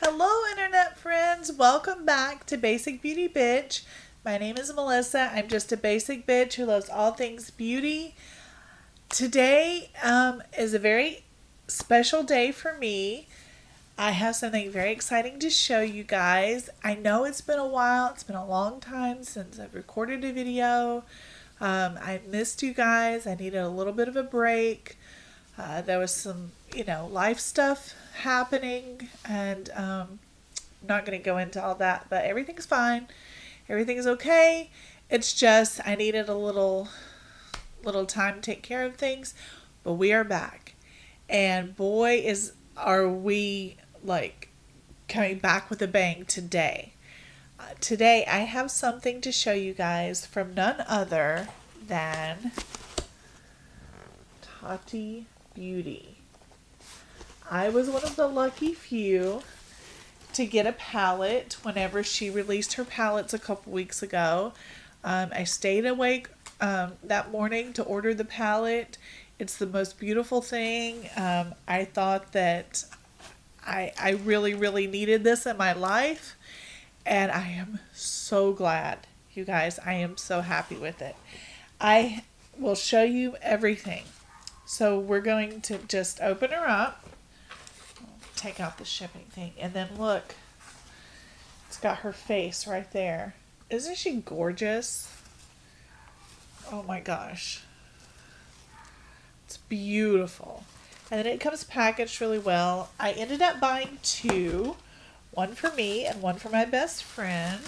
Hello, internet friends. Welcome back to Basic Beauty Bitch. My name is Melissa. I'm just a basic bitch who loves all things beauty. Today is a very special day for me. I have something very exciting to show you guys. I know it's been a while. It's been a long time since I've recorded a video. I missed you guys. I needed a little bit of a break. There was some, life stuff happening, and not going to go into all that, but everything's fine. Everything's okay. It's just I needed a little time to take care of things, but we are back. And boy are we like coming back with a bang today. Today I have something to show you guys from none other than Tati Beauty. I was one of the lucky few to get a palette whenever she released her palettes a couple weeks ago. I stayed awake that morning to order the palette. It's the most beautiful thing. I thought that I really, really needed this in my life, and I am so glad, you guys. I am so happy with it. I will show you everything. So we're going to just open her up, take out the shipping thing, and then look, it's got her face right there. Isn't she gorgeous? Oh my gosh. It's beautiful. And then it comes packaged really well. I ended up buying two, one for me and one for my best friend.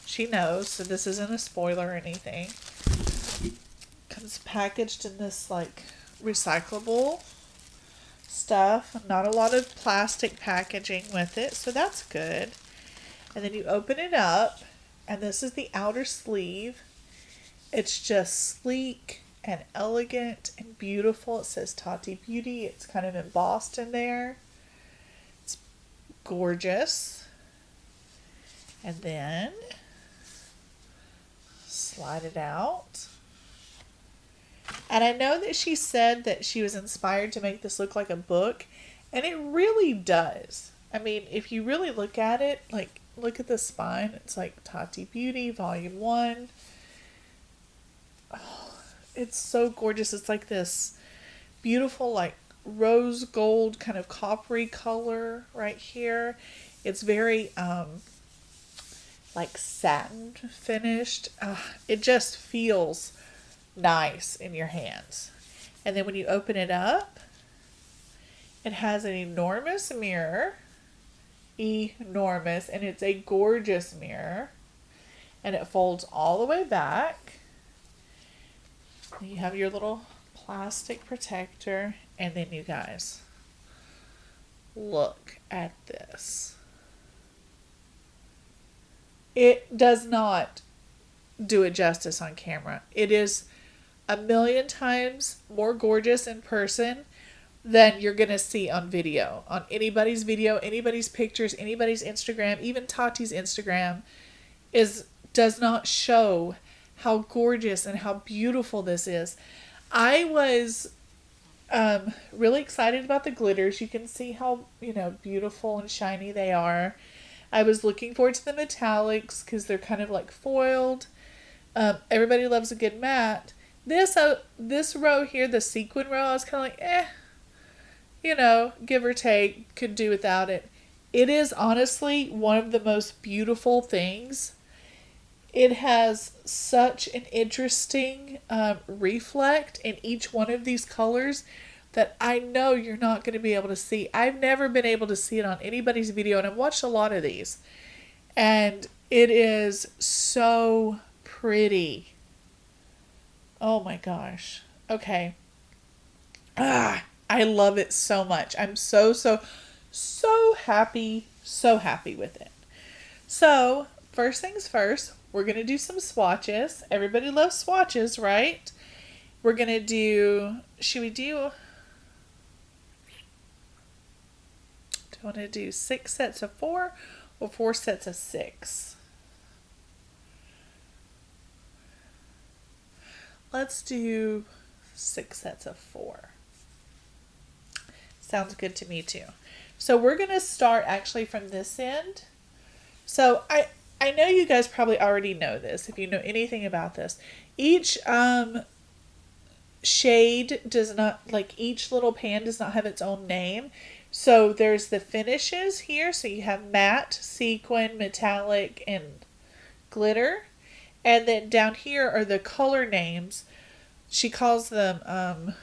She knows, so this isn't a spoiler or anything. Comes packaged in this like recyclable stuff. Not a lot of plastic packaging with it, so that's good. And then you open it up, and this is the outer sleeve. It's just sleek and elegant and beautiful. It says Tati Beauty. It's kind of embossed in there. It's gorgeous. And then slide it out. And I know that she said that she was inspired to make this look like a book, and it really does. I mean, if you really look at it, like, look at the spine. It's like Tati Beauty, Volume 1. Oh, it's so gorgeous. It's like this beautiful, like, rose gold kind of coppery color right here. It's very, like, satin finished. It just feels nice in your hands. And then when you open it up, it has an enormous mirror. Enormous. And it's a gorgeous mirror. And it folds all the way back. You have your little plastic protector. And then you guys, look at this. It does not do it justice on camera. It is a million times more gorgeous in person than you're going to see on video. On anybody's video, anybody's pictures, anybody's Instagram, even Tati's Instagram does not show how gorgeous and how beautiful this is. I was really excited about the glitters. You can see how, beautiful and shiny they are. I was looking forward to the metallics because they're kind of like foiled. Everybody loves a good matte. This row here, the sequin row, I was kind of like, give or take, could do without it. It is honestly one of the most beautiful things. It has such an interesting reflect in each one of these colors that I know you're not going to be able to see. I've never been able to see it on anybody's video, and I've watched a lot of these. And it is so pretty. Oh my gosh. Okay. I love it so much. I'm so happy with it. So, first things first, we're going to do some swatches. Everybody loves swatches, right? We're going to do, do you want to do 6 sets of 4 or 4 sets of 6? Let's do 6 sets of 4. Sounds good to me too. So we're going to start actually from this end. So I know you guys probably already know this if you know anything about this. Each shade does not, like, each little pan does not have its own name. So there's the finishes here. So you have matte, sequin, metallic, and glitter. And then down here are the color names. She calls them,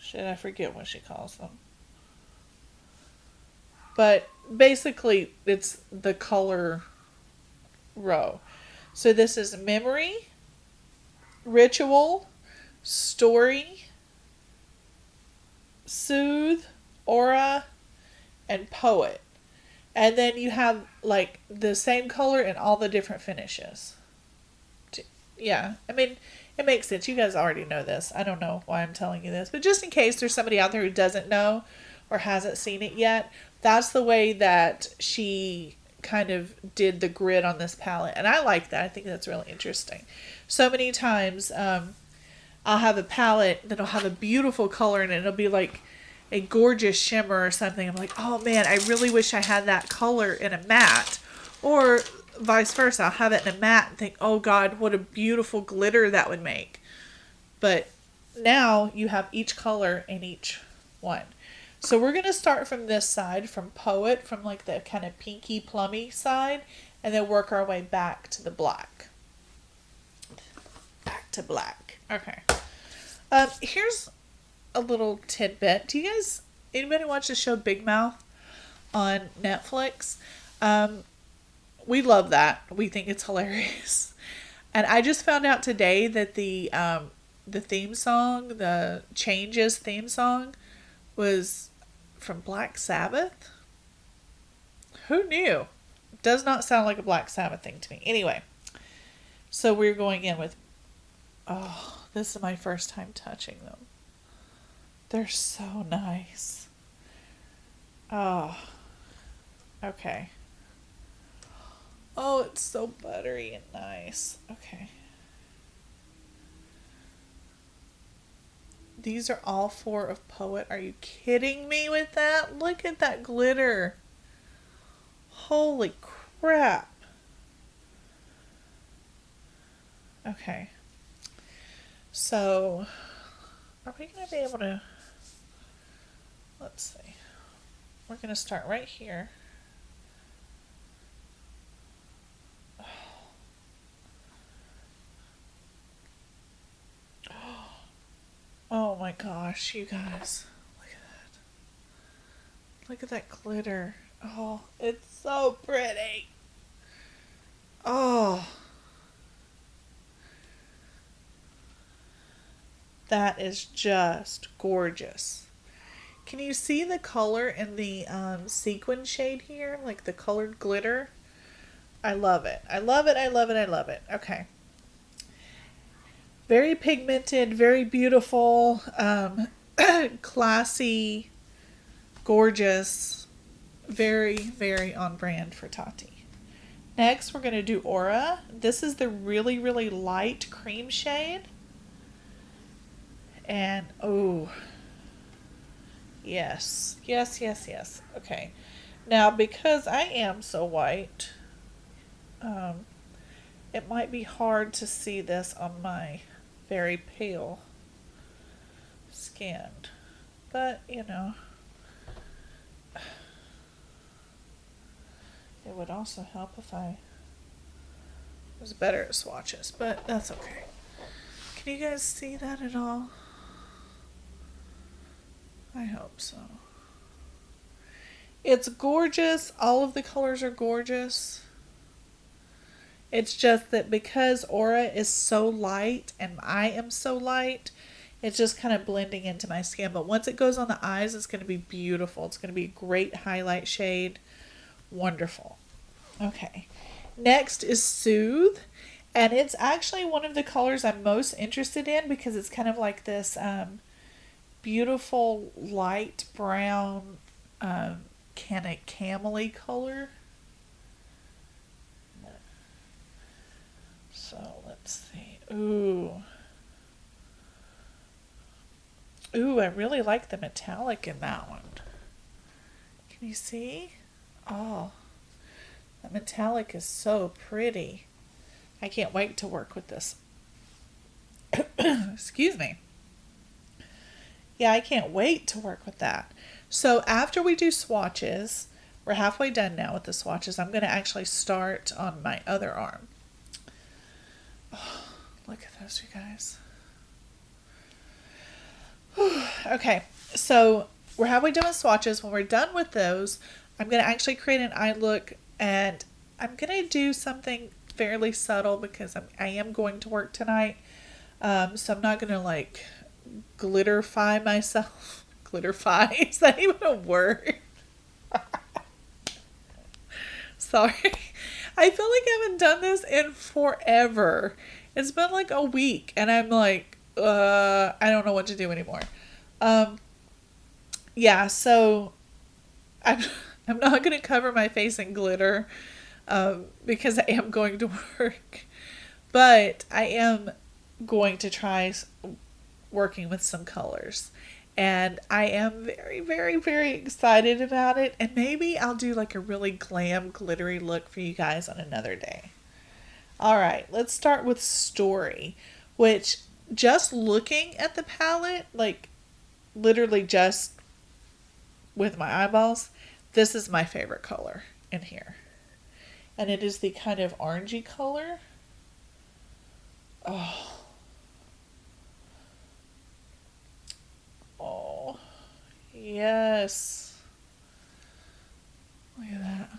shit, I forget what she calls them. But basically, it's the color row. So this is memory, ritual, story, soothe, aura, and poet. And then you have like the same color in all the different finishes. Yeah, I mean, it makes sense. You guys already know this. I don't know why I'm telling you this, but just in case there's somebody out there who doesn't know or hasn't seen it yet, that's the way that she kind of did the grid on this palette. And I like that. I think that's really interesting. So many times I'll have a palette that'll have a beautiful color in it. It'll be like a gorgeous shimmer or something. I'm like, oh man, I really wish I had that color in a matte. Or vice versa. I'll have it in a matte and think, oh God, what a beautiful glitter that would make. But now you have each color in each one. So we're going to start from this side, from Poet, from like the kind of pinky plummy side, and then work our way back to the black. Back to black. Okay. Here's a little tidbit. Do you guys, anybody watch the show Big Mouth on Netflix? We love that. We think it's hilarious. And I just found out today that the theme song, the Changes theme song, was from Black Sabbath. Who knew? Does not sound like a Black Sabbath thing to me. Anyway, so we're going in with, oh, this is my first time touching them. They're so nice. Oh, okay. Oh, it's so buttery and nice. Okay. These are all 4 of Poet. Are you kidding me with that? Look at that glitter. Holy crap. Okay. So, are we going to be able to... Let's see. We're going to start right here. Oh my gosh, you guys. Look at that. Look at that glitter. Oh, it's so pretty. Oh. That is just gorgeous. Can you see the color in the sequin shade here? Like the colored glitter? I love it. I love it. I love it. I love it. Okay. Very pigmented, very beautiful, classy, gorgeous, very, very on brand for Tati. Next, we're going to do Aura. This is the really, really light cream shade. And, oh, yes, yes, yes, yes. Okay. Now, because I am so white, it might be hard to see this on my very pale skin. But, you know, it would also help if I was better at swatches, but that's okay. Can you guys see that at all? I hope so. It's gorgeous. All of the colors are gorgeous. It's just that because Aura is so light and I am so light, it's just kind of blending into my skin. But once it goes on the eyes, it's going to be beautiful. It's going to be a great highlight shade. Wonderful. Okay. Next is Soothe. And it's actually one of the colors I'm most interested in because it's kind of like this beautiful light brown kind of camely color. So let's see. Ooh. Ooh, I really like the metallic in that one. Can you see? Oh, the metallic is so pretty. I can't wait to work with this. Excuse me. Yeah, I can't wait to work with that. So after we do swatches, we're halfway done now with the swatches. I'm going to actually start on my other arm. Oh, look at those, you guys. Okay, so we're halfway done with swatches. When we're done with those, I'm going to actually create an eye look, and I'm going to do something fairly subtle because I am going to work tonight. So I'm not going to like glitterify myself. Glitterify? Is that even a word? Sorry. I feel like I haven't done this in forever. It's been like a week and I'm like, I don't know what to do anymore. Yeah, so I'm I'm not going to cover my face in glitter because I am going to work. But I am going to try working with some colors. And I am very, very, very excited about it. And maybe I'll do like a really glam, glittery look for you guys on another day. All right, let's start with Story, which just looking at the palette, like literally just with my eyeballs, this is my favorite color in here. And it is the kind of orangey color. Oh. Oh. Yes. Look at that.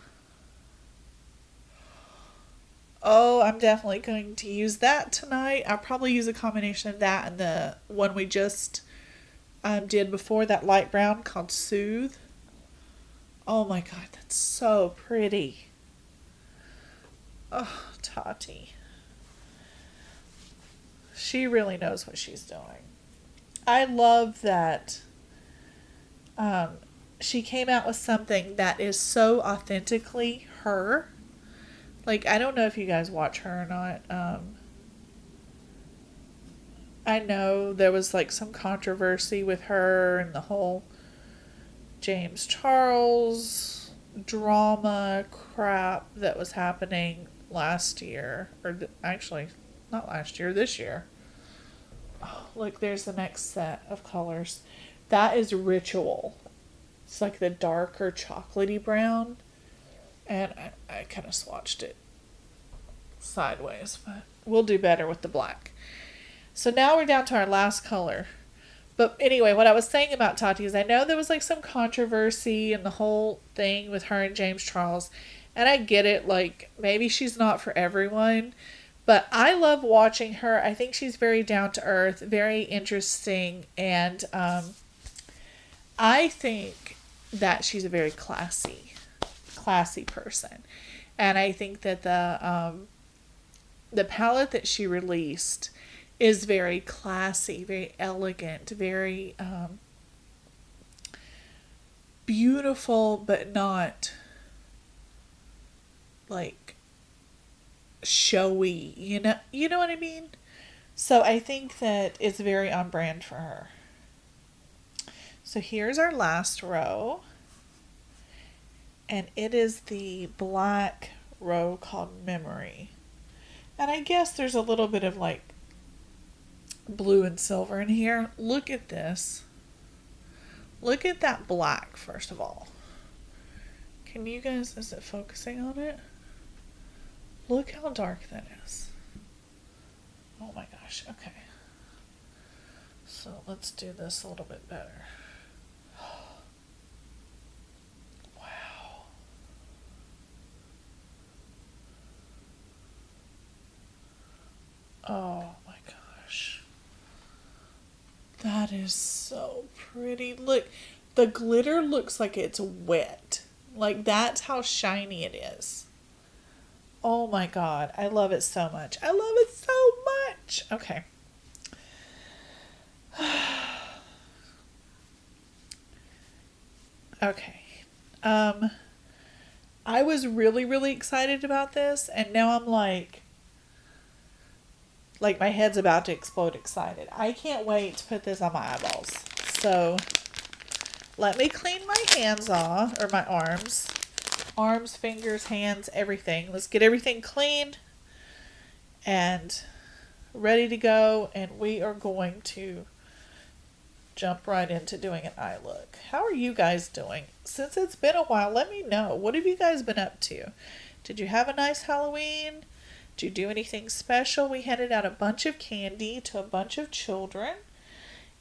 Oh, I'm definitely going to use that tonight. I'll probably use a combination of that and the one we just did before, that light brown called Soothe. Oh my god, that's so pretty. Oh, Tati. She really knows what she's doing. I love that she came out with something that is so authentically her. Like, I don't know if you guys watch her or not. I know there was like some controversy with her and the whole James Charles drama crap that was happening last year. Or actually, not last year, this year. Oh, look, there's the next set of colors. That is Ritual. It's like the darker chocolatey brown. And I kind of swatched it sideways, but we'll do better with the black. So now we're down to our last color. But anyway, what I was saying about Tati is I know there was like some controversy and the whole thing with her and James Charles. And I get it, like maybe she's not for everyone. But I love watching her. I think she's very down to earth, very interesting. And I think that she's a very classy person. And I think that the palette that she released is very classy, very elegant, very beautiful, but not like showy, you know what I mean? So I think that it's very on brand for her. So here's our last row. And it is the black row called Memory. And I guess there's a little bit of like blue and silver in here. Look at this. Look at that black, first of all. Can you guys, is it focusing on it? Look how dark that is. Oh my gosh, okay. So let's do this a little bit better. Wow. Oh my gosh. That is so pretty. Look, the glitter looks like it's wet. Like that's how shiny it is. Oh my god, I love it so much. I love it so much. Okay. Okay. I was really, really excited about this, and now I'm like my head's about to explode excited. I can't wait to put this on my eyeballs. So let me clean my hands off, or my arms. Arms, fingers, hands, everything. Let's get everything clean and ready to go. And we are going to jump right into doing an eye look. How are you guys doing? Since it's been a while, let me know. What have you guys been up to? Did you have a nice Halloween? Did you do anything special? We handed out a bunch of candy to a bunch of children,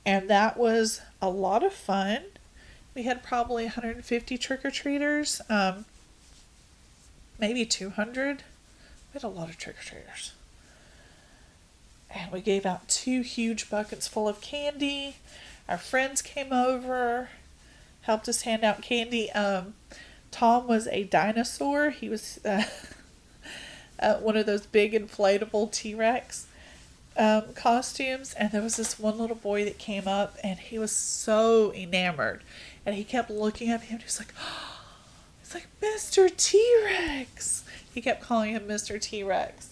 and that was a lot of fun. We had probably 150 trick-or-treaters, maybe 200. We had a lot of trick-or-treaters. And we gave out 2 huge buckets full of candy. Our friends came over, helped us hand out candy. Tom was a dinosaur. He was one of those big inflatable T-Rex costumes. And there was this one little boy that came up, and he was so enamored. And he kept looking at him. He was like, oh, it's like Mr. T-Rex. He kept calling him Mr. T-Rex.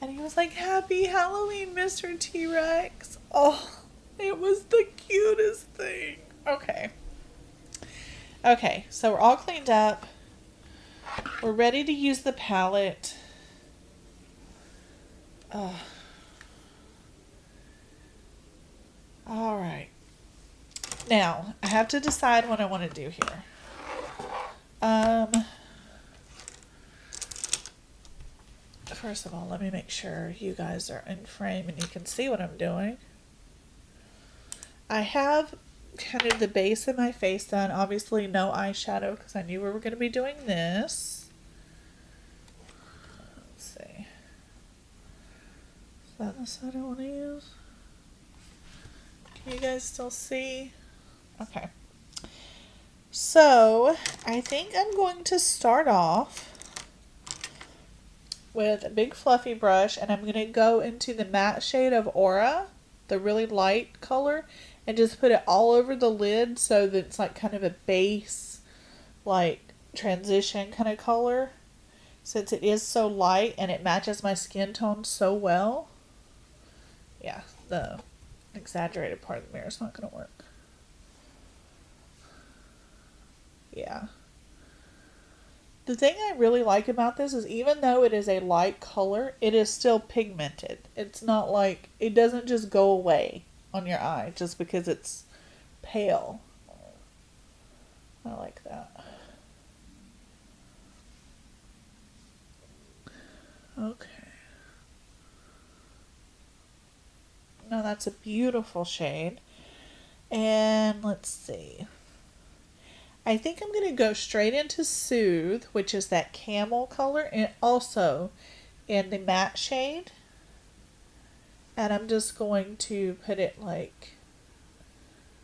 And he was like, Happy Halloween, Mr. T-Rex. Oh, it was the cutest thing. Okay, so we're all cleaned up. We're ready to use the palette. All right. Now, I have to decide what I want to do here. First of all, let me make sure you guys are in frame and you can see what I'm doing. I have kind of the base of my face done. Obviously no eyeshadow because I knew we were going to be doing this. Let's see. Is that the side I want to use? Can you guys still see? Okay. So, I think I'm going to start off with a big fluffy brush, and I'm going to go into the matte shade of Aura, the really light color, and just put it all over the lid so that it's like kind of a base, like transition kind of color, since it is so light and it matches my skin tone so well. Yeah, the exaggerated part of the mirror is not going to work. Yeah. The thing I really like about this is even though it is a light color, it is still pigmented. It's not like, it doesn't just go away on your eye just because it's pale. I like that. Okay. Now that's a beautiful shade. And let's see. I think I'm going to go straight into Soothe, which is that camel color, and also in the matte shade. And I'm just going to put it like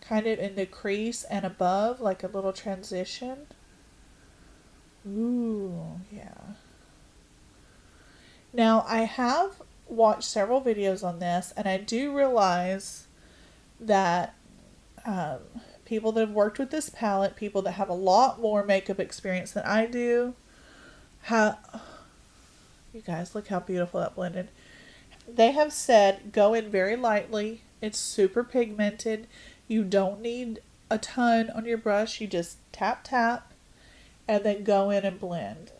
kind of in the crease and above, like a little transition. Ooh, yeah. Now, I have watched several videos on this, and I do realize that people that have worked with this palette, people that have a lot more makeup experience than I do, you guys, look how beautiful that blended. They have said go in very lightly. It's super pigmented. You don't need a ton on your brush. You just tap, tap, and then go in and blend.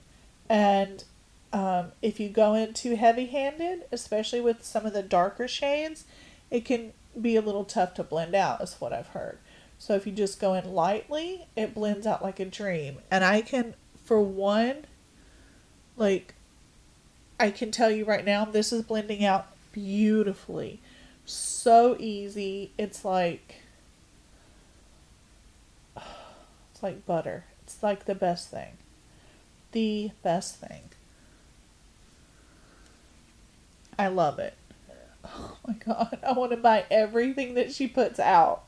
And if you go in too heavy-handed, especially with some of the darker shades, it can be a little tough to blend out, is what I've heard. So if you just go in lightly, it blends out like a dream. And I can, for one, like, I can tell you right now, this is blending out beautifully. So easy. It's like butter. It's like the best thing. The best thing. I love it. Oh my God. I want to buy everything that she puts out.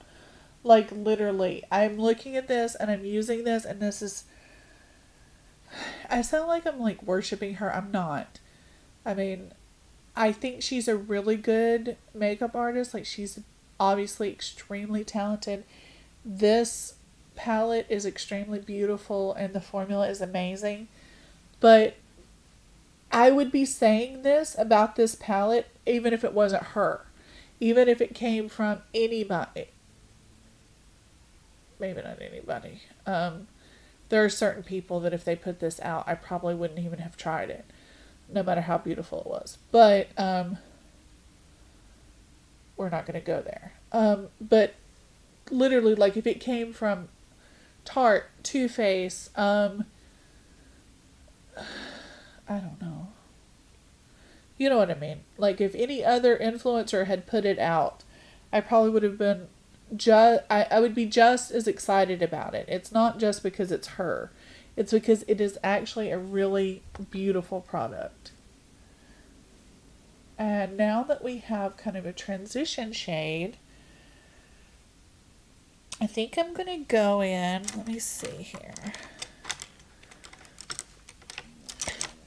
Like, literally, I'm looking at this and I'm using this, and this is, I sound like I'm like worshiping her. I'm not. I mean, I think she's a really good makeup artist. Like, she's obviously extremely talented. This palette is extremely beautiful and the formula is amazing. But I would be saying this about this palette even if it wasn't her. Even if it came from anybody. maybe not anybody. There are certain people that if they put this out, I probably wouldn't even have tried it, no matter how beautiful it was. But we're not going to go there. But literally, like if it came from Tarte, Too Faced, I don't know. You know what I mean? Like if any other influencer had put it out, I probably would have been I would be just as excited about it. It's not just because it's her. It's because it is actually a really beautiful product. And now that we have kind of a transition shade, I think I'm going to go in, let me see here.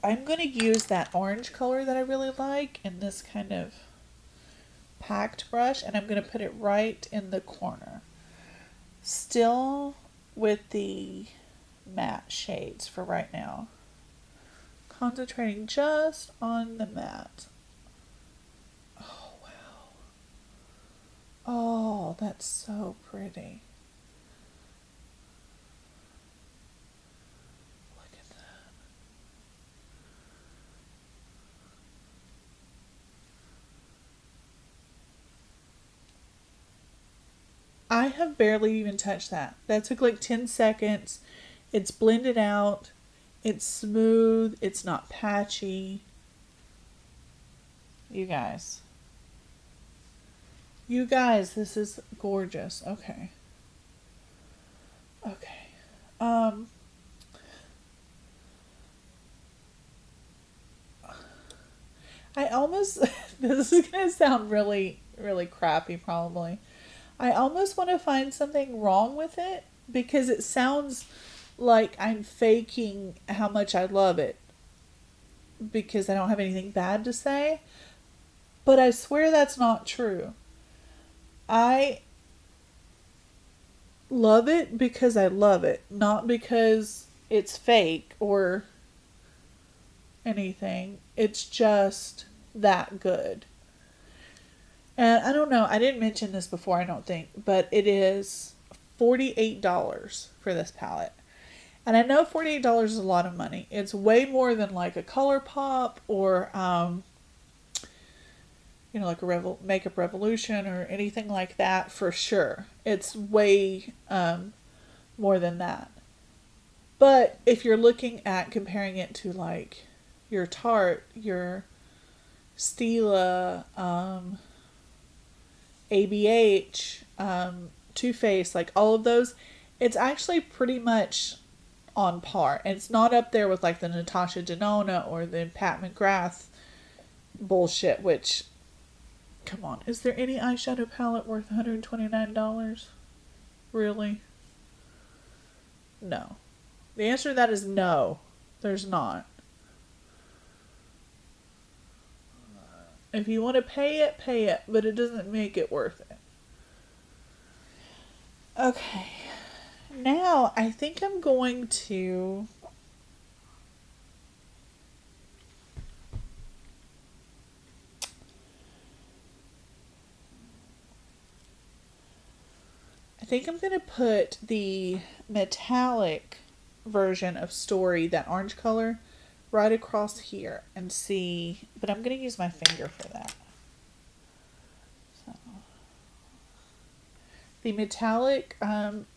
I'm going to use that orange color that I really like in this kind of packed brush, and I'm going to put it right in the corner. Still with the matte shades for right now. Concentrating just on the matte. Oh, wow. Oh, that's so pretty. Look at that. I have barely even touched that. That took like 10 seconds. It's blended out. It's smooth. It's not patchy. You guys. You guys, this is gorgeous. Okay. Okay. I almost, this is going to sound really, really crappy probably. I almost want to find something wrong with it because it sounds like I'm faking how much I love it because I don't have anything bad to say. But I swear that's not true. I love it because I love it, not because it's fake or anything. It's just that good. And I don't know, I didn't mention this before, I don't think, but it is $48 for this palette. And I know $48 is a lot of money. It's way more than like a ColourPop or, like a Makeup Revolution or anything like that for sure. It's way more than that. But if you're looking at comparing it to like your Tarte, your Stila, ABH, Too Faced, like all of those, it's actually pretty much on par. And it's not up there with like the Natasha Denona or the Pat McGrath bullshit, which, come on, is there any eyeshadow palette worth $129? Really? No. The answer to that is no. There's not. If you want to pay it, but it doesn't make it worth it. Okay. Now, I think I'm going to put the metallic version of Story, that orange color, right across here and see, but I'm going to use my finger for that. So, the metallic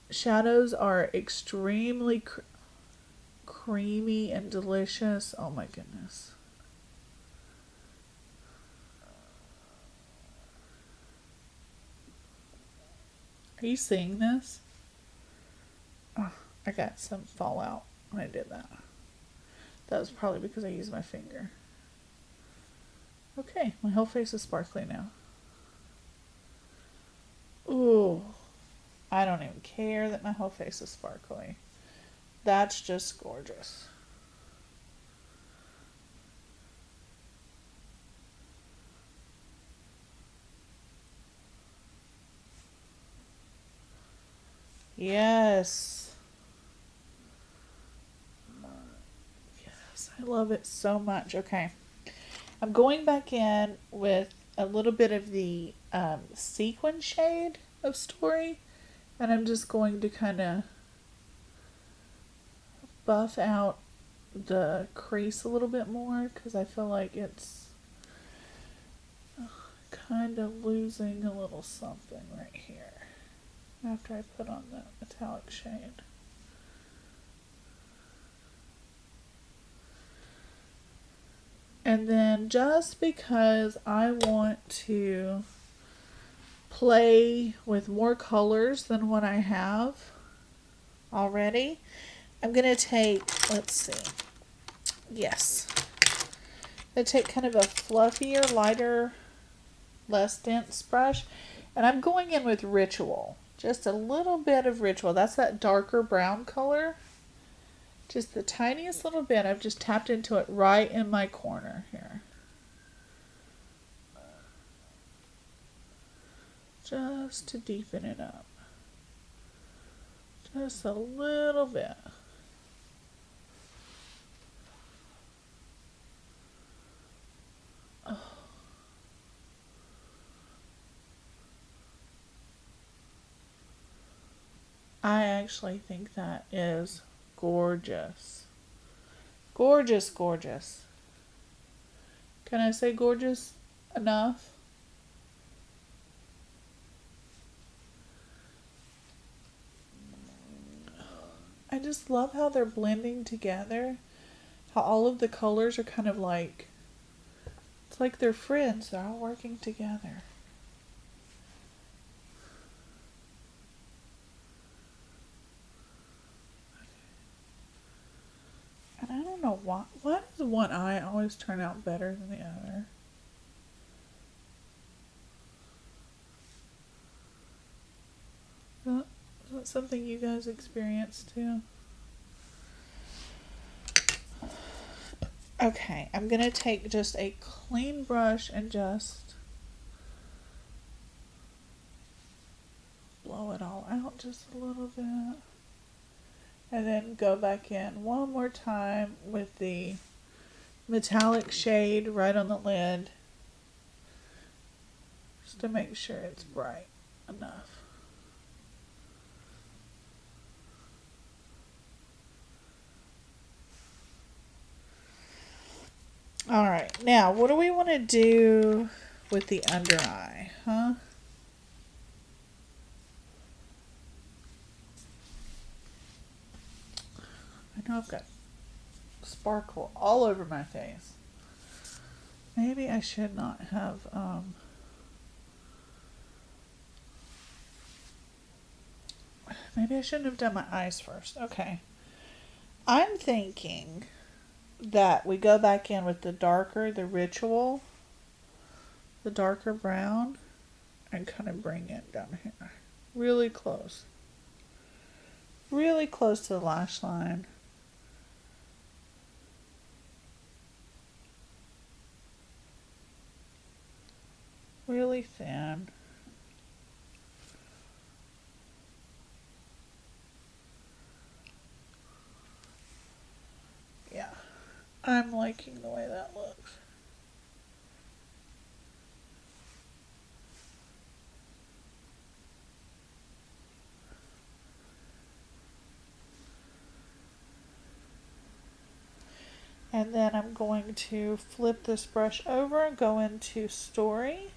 shadows are extremely creamy and delicious. Oh my goodness. Are you seeing this? Oh, I got some fallout when I did that. That was probably because I used my finger. Okay, my whole face is sparkly now. Ooh, I don't even care that my whole face is sparkly. That's just gorgeous. Yes. Yes, I love it so much. Okay. I'm going back in with a little bit of the sequin shade of Story And I'm just going to kind of buff out the crease a little bit more because I feel like it's kind of losing a little something right here after I put on the metallic shade. And then just because I want to play with more colors than what I have already, I'm going to take, let's see, yes, I'm going to take kind of a fluffier, lighter, less dense brush, and I'm going in with Ritual, just a little bit of Ritual. That's that darker brown color, just the tiniest little bit. I've just tapped into it right in my corner here. Just to deepen it up. Just a little bit. Oh. I actually think that is gorgeous. Gorgeous, gorgeous. Can I say gorgeous enough? I just love how they're blending together. How all of the colors are kind of like, it's like they're friends. They're all working together. And I don't know why does one eye always turn out better than the other? Is that something you guys experience too? Okay, I'm going to take just a clean brush and just blow it all out just a little bit. And then go back in one more time with the metallic shade right on the lid. Just to make sure it's bright enough. Alright, now what do we want to do with the under eye, huh? I know I've got sparkle all over my face. Maybe I should not have, maybe I shouldn't have done my eyes first. Okay. I'm thinking that we go back in with the darker, the Ritual, the darker brown, and kind of bring it down here. Really close. Really close to the lash line. Really thin. Yeah, I'm liking the way that looks. And then I'm going to flip this brush over and go into Story.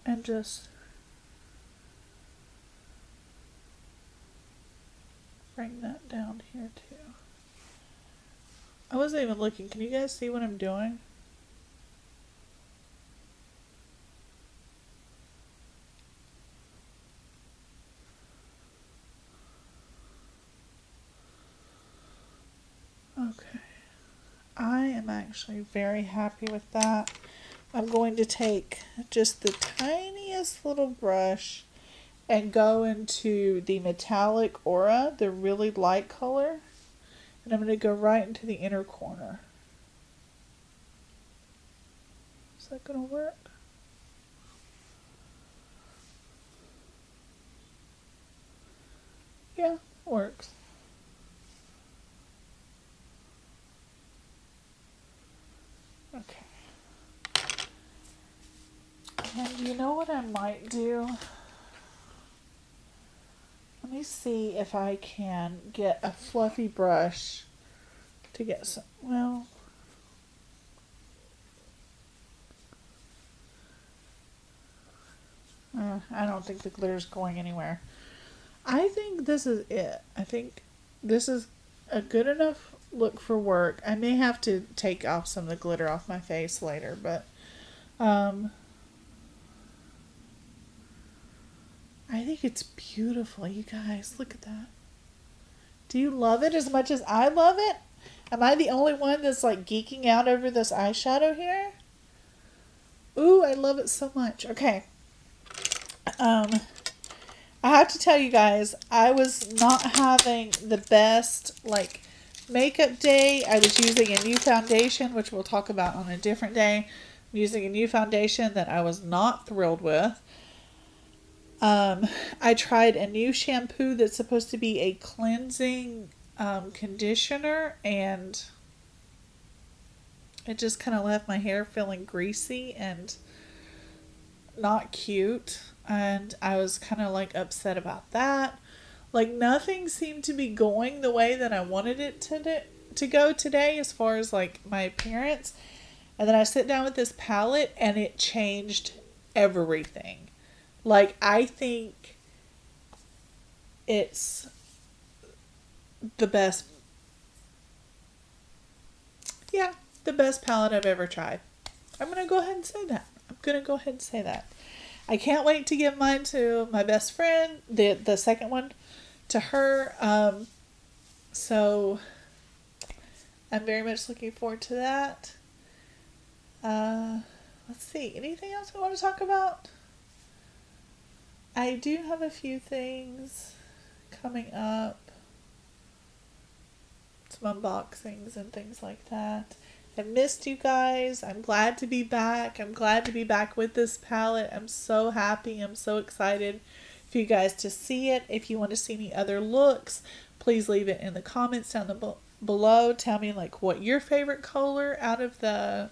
And just bring that down here too. I wasn't even looking. Can you guys see what I'm doing? Okay. I am actually very happy with that. I'm going to take just the tiniest little brush and go into the metallic Aura, the really light color. And I'm going to go right into the inner corner. Is that going to work? Yeah, works. Okay. And you know what I might do? Let me see if I can get a fluffy brush to get some, well, I don't think the glitter's going anywhere. I think this is it. I think this is a good enough look for work. I may have to take off some of the glitter off my face later, but I think it's beautiful, you guys. Look at that. Do you love it as much as I love it? Am I the only one that's like geeking out over this eyeshadow here? Ooh, I love it so much. Okay. I have to tell you guys, I was not having the best like makeup day. I was using a new foundation, which we'll talk about on a different day. I'm using a new foundation that I was not thrilled with. I tried a new shampoo that's supposed to be a cleansing conditioner, and it just kind of left my hair feeling greasy and not cute. And I was kind of like upset about that. Like nothing seemed to be going the way that I wanted it to go today as far as like my appearance. And then I sit down with this palette and it changed everything. Like I think it's the best, yeah, the best palette I've ever tried. I'm going to go ahead and say that. I can't wait to give mine to my best friend, the second one to her. So I'm very much looking forward to that. Let's see. Anything else I want to talk about? I do have a few things coming up. Some unboxings and things like that. I missed you guys. I'm glad to be back. I'm glad to be back with this palette. I'm so happy. I'm so excited for you guys to see it. If you want to see me other looks, please leave it in the comments down below. Tell me like what your favorite color out of the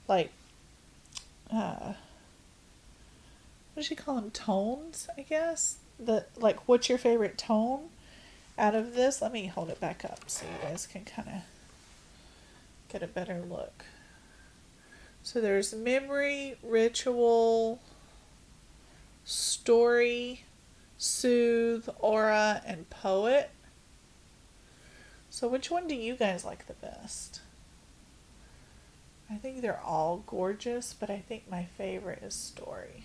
like what does she call them, tones, I guess? What's your favorite tone out of this? Let me hold it back up so you guys can kind of get a better look. So there's memory, ritual, story, soothe, aura, and poet. So which one do you guys like the best? I think they're all gorgeous, but I think my favorite is story.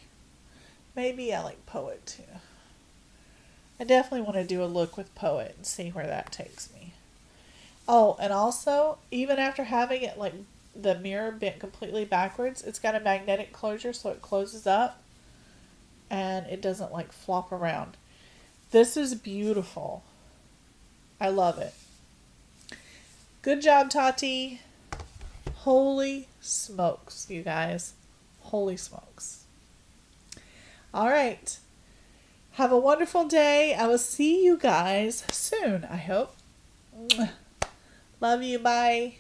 Maybe I like poet too. I definitely want to do a look with poet and see where that takes me. Oh, and also, even after having it like the mirror bent completely backwards, it's got a magnetic closure so it closes up and it doesn't like flop around. This is beautiful. I love it. Good job, Tati. Holy smokes, you guys. Holy smokes. All right. Have a wonderful day. I will see you guys soon, I hope. Love you. Bye.